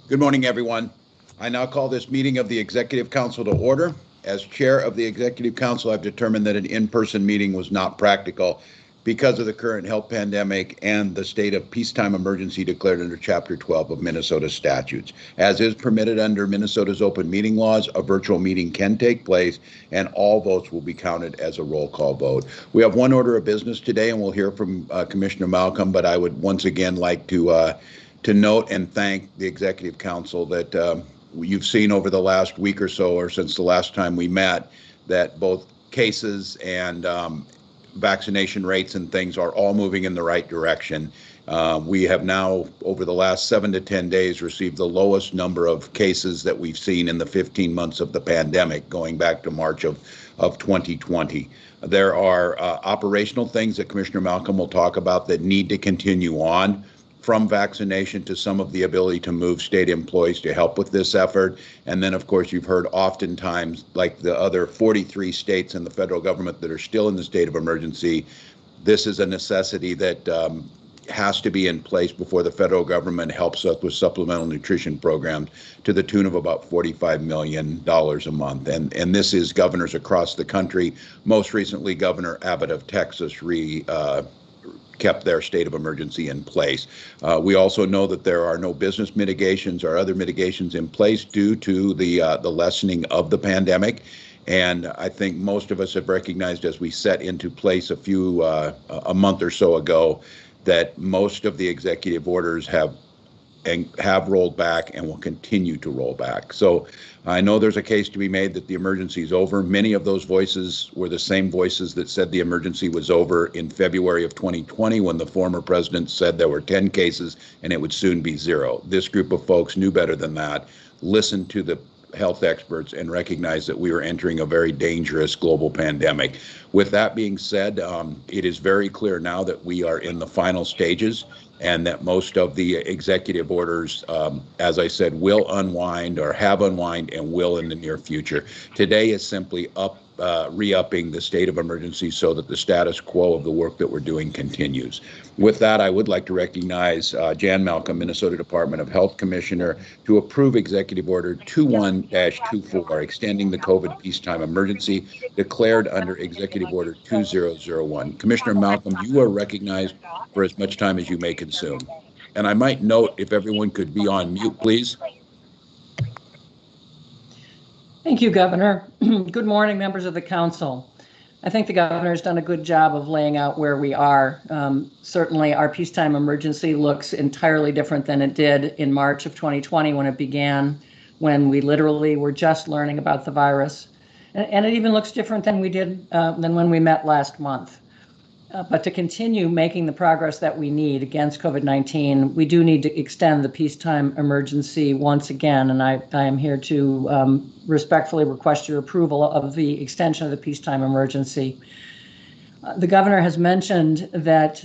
Good morning, everyone. I now call this meeting of the Executive Council to order. As chair of the Executive Council, I've determined that an in-person meeting was not practical because of the current health pandemic and the state of peacetime emergency declared under Chapter 12 of Minnesota statutes. As is permitted under Minnesota's open meeting laws, a virtual meeting can take place and all votes will be counted as a roll call vote. We have one order of business today and we'll hear from Commissioner Malcolm, but I would once again like to note and thank the Executive Council that you've seen over the last week or so, or since the last time we met, that both cases and vaccination rates and things are all moving in the right direction. We have now, over the last 7 to 10 days, received the lowest number of cases that we've seen in the 15 months of the pandemic, going back to March of 2020. There are operational things that Commissioner Malcolm will talk about that need to continue on, from vaccination to some of the ability to move state employees to help with this effort. And then, of course, you've heard oftentimes, like the other 43 states and the federal government that are still in the state of emergency, this is a necessity that has to be in place before the federal government helps us with supplemental nutrition programs to the tune of about $45 million a month. And this is governors across the country. Most recently, Governor Abbott of Texas kept their state of emergency in place. We also know that there are no business mitigations or other mitigations in place due to the lessening of the pandemic. And I think most of us have recognized as we set into place a month or so ago that most of the executive orders have rolled back and will continue to roll back. So I know there's a case to be made that the emergency is over. Many of those voices were the same voices that said the emergency was over in February of 2020 when the former president said there were 10 cases and it would soon be 0. This group of folks knew better than that, listened to the health experts, and recognized that we were entering a very dangerous global pandemic. With that being said, it is very clear now that we are in the final stages and that most of the executive orders, as I said, will unwind or have unwind and will in the near future. Today is simply re-upping the state of emergency so that the status quo of the work that we're doing continues. With that, I would like to recognize Jan Malcolm, Minnesota Department of Health Commissioner, to approve Executive Order 21-24, extending the COVID peacetime emergency declared under Executive Order 2001. Commissioner Malcolm, you are recognized for as much time as you may consume. And I might note, if everyone could be on mute, please. Thank you, Governor. Good morning, members of the council. I think the governor has done a good job of laying out where we are. Certainly, our peacetime emergency looks entirely different than it did in March of 2020 when it began, when we literally were just learning about the virus. And it even looks different than when we met last month. But to continue making the progress that we need against COVID-19, we do need to extend the peacetime emergency once again. And I am here to respectfully request your approval of the extension of the peacetime emergency. The governor has mentioned that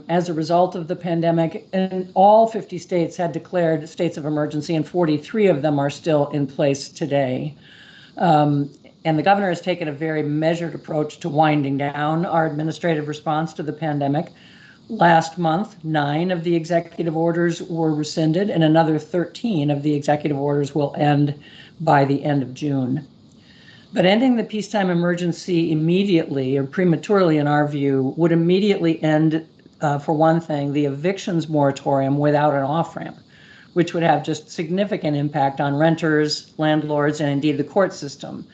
as a result of the pandemic, and all 50 states had declared states of emergency, and 43 of them are still in place today. And the governor has taken a very measured approach to winding down our administrative response to the pandemic. Last month, 9 of the executive orders were rescinded, and another 13 of the executive orders will end by the end of June. But ending the peacetime emergency immediately, or prematurely in our view, would immediately end, for one thing, the evictions moratorium without an off-ramp, which would have just significant impact on renters, landlords, and indeed the court system.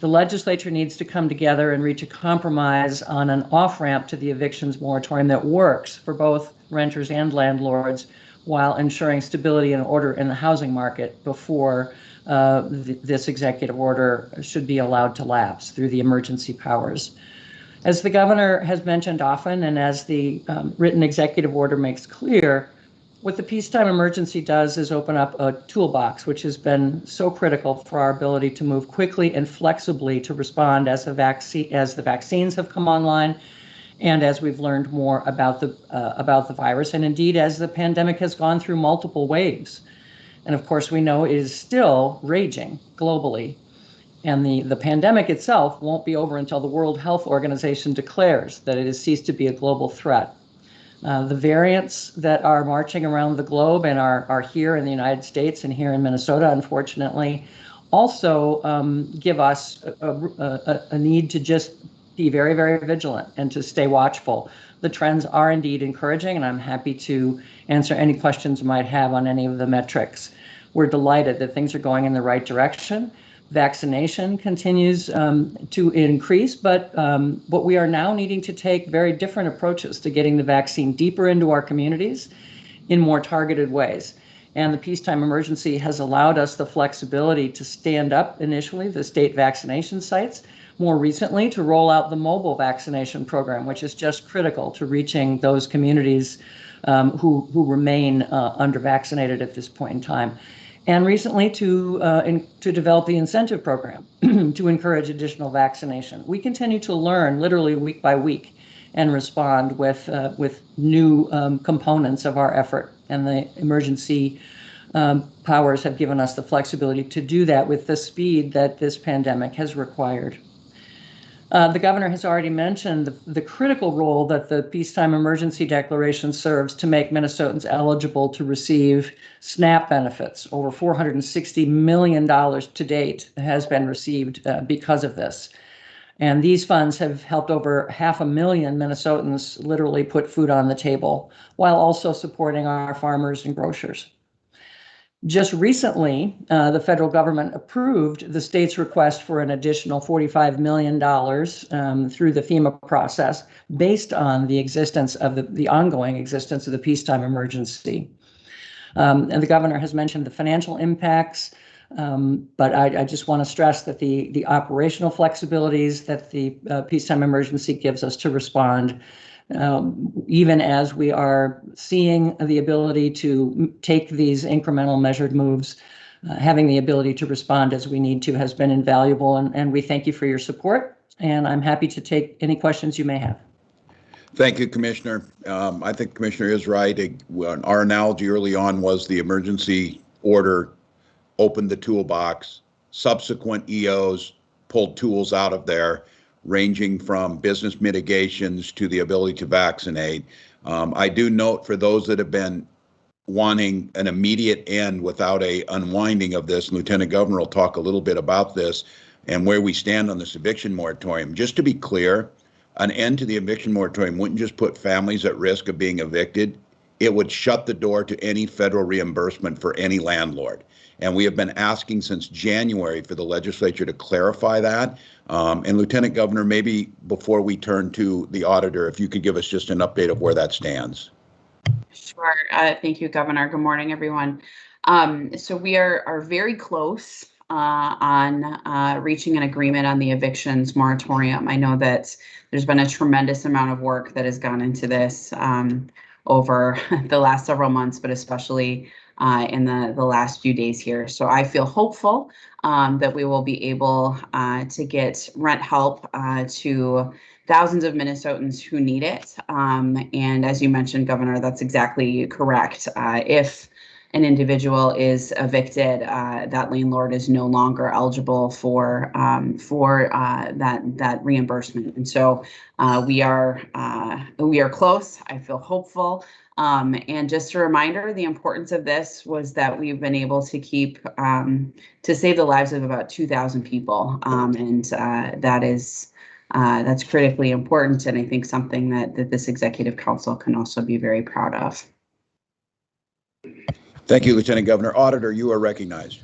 The legislature needs to come together and reach a compromise on an off-ramp to the evictions moratorium that works for both renters and landlords while ensuring stability and order in the housing market before this executive order should be allowed to lapse through the emergency powers. As the governor has mentioned often, and as the written executive order makes clear, what the peacetime emergency does is open up a toolbox, which has been so critical for our ability to move quickly and flexibly to respond as the vaccines have come online, and as we've learned more about the virus, and indeed as the pandemic has gone through multiple waves. And of course, we know it is still raging globally, and the pandemic itself won't be over until the World Health Organization declares that it has ceased to be a global threat. The variants that are marching around the globe and are here in the United States and here in Minnesota, unfortunately, also give us a need to just be very, very vigilant and to stay watchful. The trends are indeed encouraging, and I'm happy to answer any questions you might have on any of the metrics. We're delighted that things are going in the right direction. Vaccination continues to increase, but we are now needing to take very different approaches to getting the vaccine deeper into our communities in more targeted ways. And the peacetime emergency has allowed us the flexibility to stand up initially the state vaccination sites, more recently to roll out the mobile vaccination program, which is just critical to reaching those communities who remain under-vaccinated at this point in time. And recently to develop the incentive program to encourage additional vaccination. We continue to learn literally week by week and respond with new components of our effort. And the emergency powers have given us the flexibility to do that with the speed that this pandemic has required. The governor has already mentioned the critical role that the Peacetime Emergency Declaration serves to make Minnesotans eligible to receive SNAP benefits. Over $460 million to date has been received because of this. And these funds have helped over 500,000 Minnesotans literally put food on the table, while also supporting our farmers and grocers. Just recently, the federal government approved the state's request for an additional $45 million through the FEMA process based on the existence of the ongoing existence of the peacetime emergency. And the governor has mentioned the financial impacts, but I just want to stress that the operational flexibilities that the peacetime emergency gives us to respond, even as we are seeing the ability to take these incremental measured moves, having the ability to respond as we need to has been invaluable. And we thank you for your support. And I'm happy to take any questions you may have. Thank you, Commissioner. I think Commissioner is right. Our analogy early on was the emergency order opened the toolbox. Subsequent EOs pulled tools out of there, ranging from business mitigations to the ability to vaccinate. I do note for those that have been wanting an immediate end without a unwinding of this, Lieutenant Governor will talk a little bit about this and where we stand on this eviction moratorium. Just to be clear, an end to the eviction moratorium wouldn't just put families at risk of being evicted, it would shut the door to any federal reimbursement for any landlord. And we have been asking since January for the legislature to clarify that. And Lieutenant Governor, maybe before we turn to the auditor, if you could give us just an update of where that stands. Sure. Thank you, Governor. Good morning, everyone. So we are very close on reaching an agreement on the evictions moratorium. I know that there's been a tremendous amount of work that has gone into this over the last several months, but especially in the last few days here. So I feel hopeful that we will be able to get rent help to thousands of Minnesotans who need it. And as you mentioned, Governor, that's exactly correct. If an individual is evicted, that landlord is no longer eligible for that reimbursement. And so we are close. I feel hopeful. And just a reminder, the importance of this was that we've been able to keep to save the lives of about 2,000 people, and that's critically important, and I think something that this Executive Council can also be very proud of. Thank you, Lieutenant Governor. Auditor, you are recognized.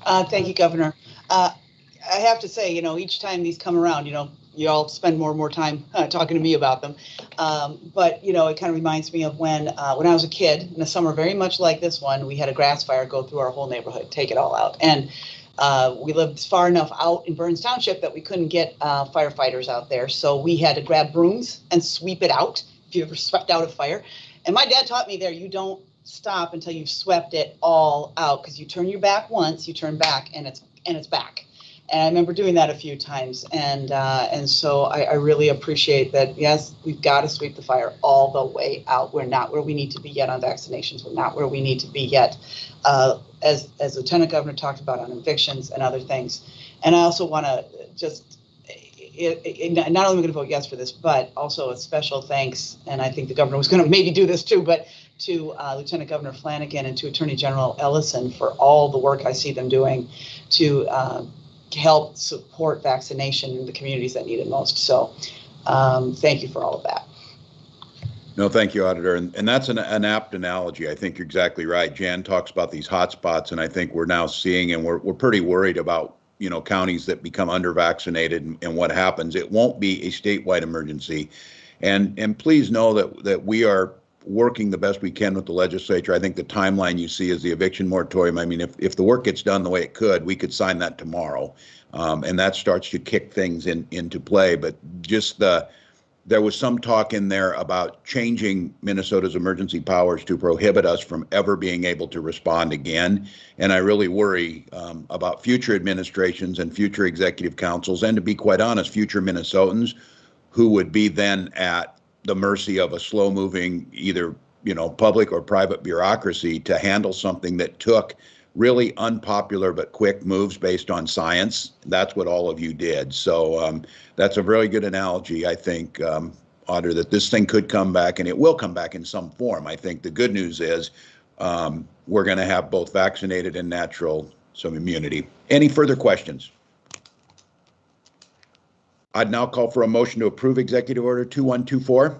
Thank you, Governor. I have to say, each time these come around, you all spend more and more time talking to me about them. But, it kind of reminds me of when I was a kid in a summer very much like this one, we had a grass fire go through our whole neighborhood, take it all out. And we lived far enough out in Burns Township that we couldn't get firefighters out there. So we had to grab brooms and sweep it out if you ever swept out a fire. And my dad taught me there, you don't stop until you've swept it all out, because you turn your back once, you turn back and it's back. And I remember doing that a few times, and so I really appreciate that. Yes, we've got to sweep the fire all the way out. We're not where we need to be yet on vaccinations. We're not where we need to be yet, as Lieutenant Governor talked about, on evictions and other things. And I also want to just not only am I going to vote yes for this, but also a special thanks, and I think the governor was going to maybe do this too, but to Lieutenant Governor Flanagan and to Attorney General Ellison for all the work I see them doing to help support vaccination in the communities that need it most. So thank you for all of that. No, thank you, Auditor. And that's an apt analogy. I think you're exactly right. Jan talks about these hot spots, and I think we're now seeing, and we're pretty worried about, you know, counties that become under-vaccinated and what happens. It won't be a statewide emergency. And please know that we are working the best we can with the legislature. I think the timeline you see is the eviction moratorium. I mean, if the work gets done the way it could, we could sign that tomorrow. And that starts to kick things into play. But just there was some talk in there about changing Minnesota's emergency powers to prohibit us from ever being able to respond again. And I really worry about future administrations and future executive councils, and to be quite honest, future Minnesotans who would be then at the mercy of a slow-moving, either, you know, public or private bureaucracy to handle something that took really unpopular but quick moves based on science. That's what all of you did. So that's a very good analogy, I think, Auditor, that this thing could come back, and it will come back in some form. I think the good news is we're going to have both vaccinated and natural some immunity. Any further questions? I'd now call for a motion to approve Executive Order 2124.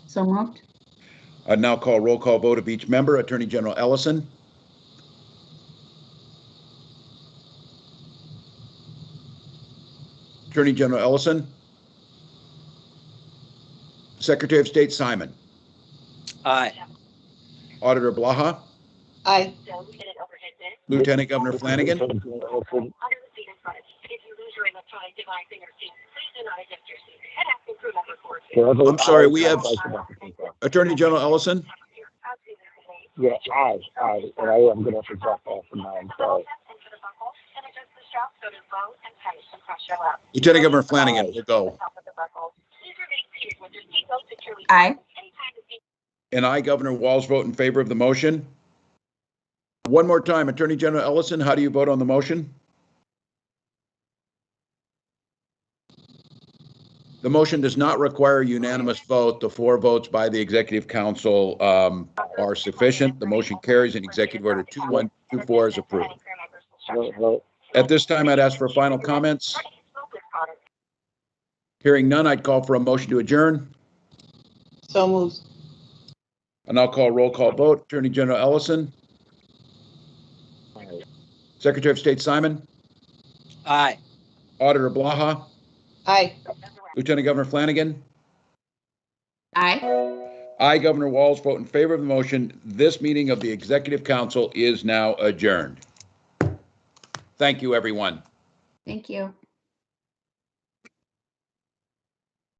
So moved. I'd now call roll call vote of each member. Attorney General Ellison. Attorney General Ellison. Secretary of State Simon. Aye. Auditor Blaha. Aye. Lieutenant Governor Flanagan. I'm sorry, we have Attorney General Ellison. Yeah, aye, and I am going to have to drop off from now. I'm sorry. Lieutenant Governor Flanagan will go. Aye. And I, Governor Walz, vote in favor of the motion. One more time, Attorney General Ellison, how do you vote on the motion? The motion does not require a unanimous vote. The 4 votes by the Executive Council are sufficient. The motion carries, and Executive Order 2124 is approved. At this time, I'd ask for final comments. Hearing none, I'd call for a motion to adjourn. So moved. And I'll call roll call vote. Attorney General Ellison. Secretary of State Simon. Aye. Auditor Blaha. Aye. Lieutenant Governor Flanagan. Aye. I, Governor Walz, vote in favor of the motion. This meeting of the Executive Council is now adjourned. Thank you, everyone. Thank you.